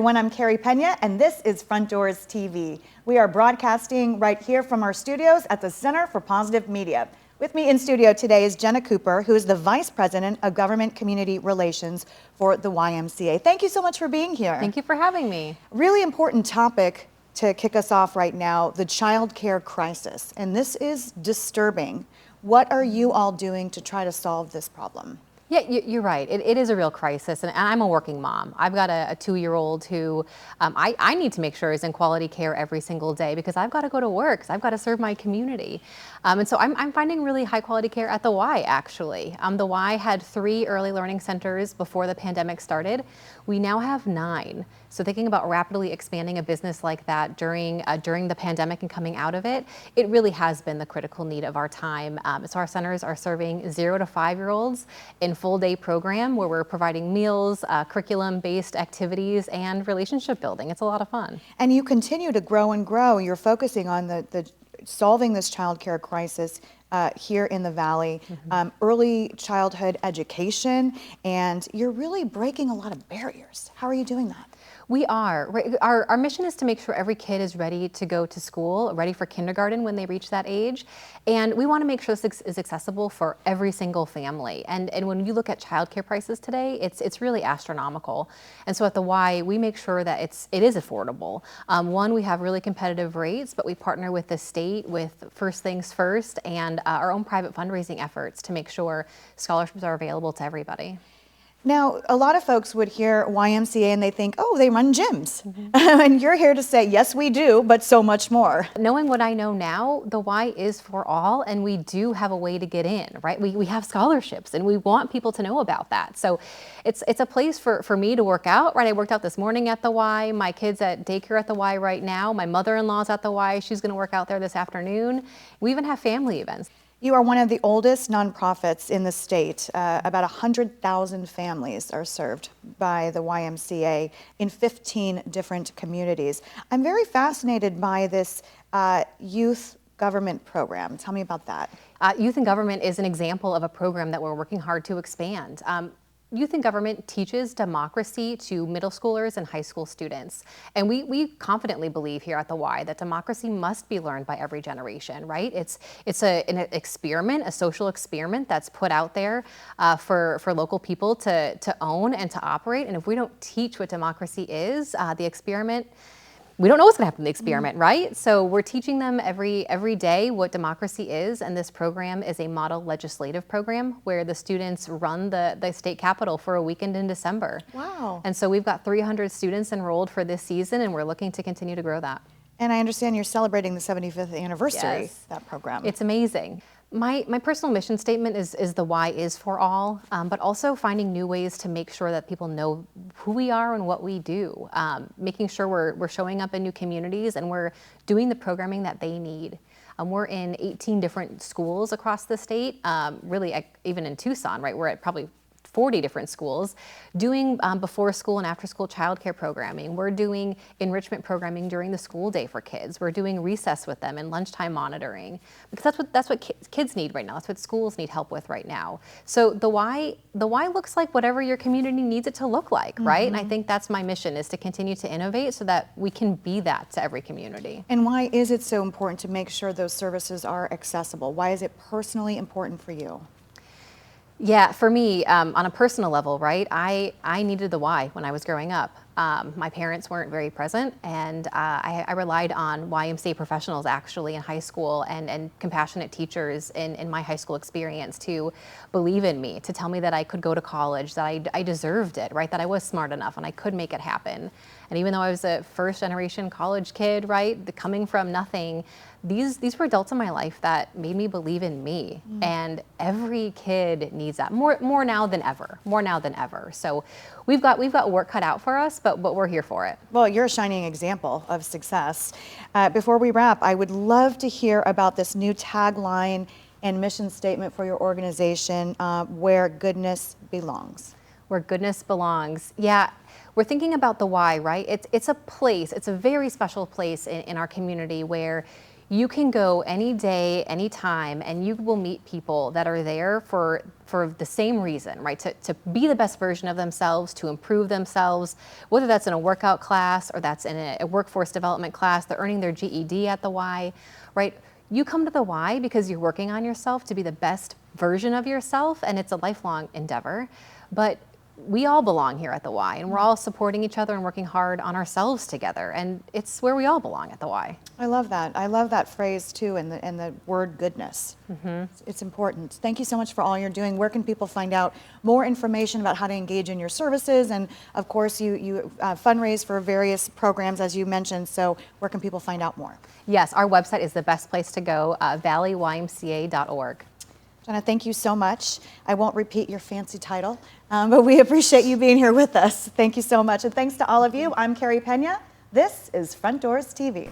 everyone. I'm Carey Pena, and this is Front Doors TV. We are broadcasting right here from our studios at the Center for Positive Media. With me in studio today is Jenna Cooper, who is the Vice President of Government Community Relations for the YMCA. Thank you so much for being here. Thank you for having me. Really important topic to kick us off right now, the child care crisis. And this is disturbing. What are you all doing to try to solve this problem? Yeah, you're right. It is a real crisis, and I'm a working mom. I've got a 2-year-old who I need to make sure is in quality care every single day because I've got to go to work, so I've got to serve my community. And so I'm finding really high quality care at the Y, actually. The Y had 3 early learning centers before the pandemic started. We now have 9. So thinking about rapidly expanding a business like that during the pandemic and coming out of it, it really has been the critical need of our time. So our centers are serving 0 to 5-year-olds in full day program where we're providing meals, curriculum-based activities, and relationship building. It's a lot of fun. And you continue to grow and grow. You're focusing on the solving this child care crisis here in the Valley, early childhood education, and you're really breaking a lot of barriers. How are you doing that? We are. Our mission is to make sure every kid is ready to go to school, ready for kindergarten when they reach that age. And we want to make sure this is accessible for every single family. And when you look at childcare prices today, it's really astronomical. And so at the Y, we make sure that it is affordable. One, we have really competitive rates, but we partner with the state with First Things First and our own private fundraising efforts to make sure scholarships are available to everybody. Now, a lot of folks would hear YMCA and they think, oh, they run gyms. And you're here to say, yes, we do, but so much more. Knowing what I know now, the Y is for all, and we do have a way to get in, right? We have scholarships, and we want people to know about that. So it's a place for me to work out, right? I worked out this morning at the Y. My kid's at daycare at the Y right now. My mother-in-law's at the Y. She's going to work out there this afternoon. We even have family events. You are one of the oldest nonprofits in the state. About 100,000 families are served by the YMCA in 15 different communities. I'm very fascinated by this youth government program. Tell me about that. Youth in Government is an example of a program that we're working hard to expand. Youth in Government teaches democracy to middle schoolers and high school students. And we confidently believe here at the Y that democracy must be learned by every generation, right? It's an experiment, a social experiment that's put out there for local people to own and to operate. And if we don't teach what democracy is, the experiment, we don't know what's going to happen in the experiment, right? So we're teaching them every day what democracy is, and this program is a model legislative program where the students run the state capitol for a weekend in December. Wow. And so we've got 300 students enrolled for this season, and we're looking to continue to grow that. And I understand you're celebrating the 75th anniversary of that program. It's amazing. My personal mission statement is the Y is for all, but also finding new ways to make sure that people know who we are and what we do, making sure we're showing up in new communities and we're doing the programming that they need. We're in 18 different schools across the state, really even in Tucson, right? We're at probably 40 different schools doing before school and after school childcare programming. We're doing enrichment programming during the school day for kids. We're doing recess with them and lunchtime monitoring because that's what kids need right now. That's what schools need help with right now. So the Y looks like whatever your community needs it to look like, right? And I think that's my mission, is to continue to innovate so that we can be that to every community. And why is it so important to make sure those services are accessible? Why is it personally important for you? Yeah, for me, on a personal level, right, I needed the Y when I was growing up. My parents weren't very present, and I relied on YMCA professionals actually in high school and compassionate teachers in my high school experience to believe in me, to tell me that I could go to college, that I deserved it, right, that I was smart enough and I could make it happen. And even though I was a first generation college kid, right, coming from nothing, these were adults in my life that made me believe in me. And every kid needs that more now than ever. So we've got work cut out for us, but we're here for it. Well, you're a shining example of success. Before we wrap, I would love to hear about this new tagline and mission statement for your organization, where goodness belongs. Where goodness belongs. Yeah. We're thinking about the Y, right? It's a place, it's a very special place in our community where You can go any day, any time, and you will meet people that are there for the same reason, right? To be the best version of themselves, to improve themselves, whether that's in a workout class or that's in a workforce development class, they're earning their GED at the Y, right? You come to the Y because you're working on yourself to be the best version of yourself, and it's a lifelong endeavor. But we all belong here at the Y, and we're all supporting each other and working hard on ourselves together, and it's where we all belong at the Y. I love that. I love that phrase too, and the word goodness. It's important. Thank you so much for all you're doing. Where can people find out more information about how to engage in your services? And of course, you fundraise for various programs, as you mentioned. So where can people find out more? Yes, our website is the best place to go, valleyymca.org. Jenna, thank you so much. I won't repeat your fancy title, but we appreciate you being here with us. Thank you so much. And thanks to all of you. I'm Carey Pena. This is Front Doors TV.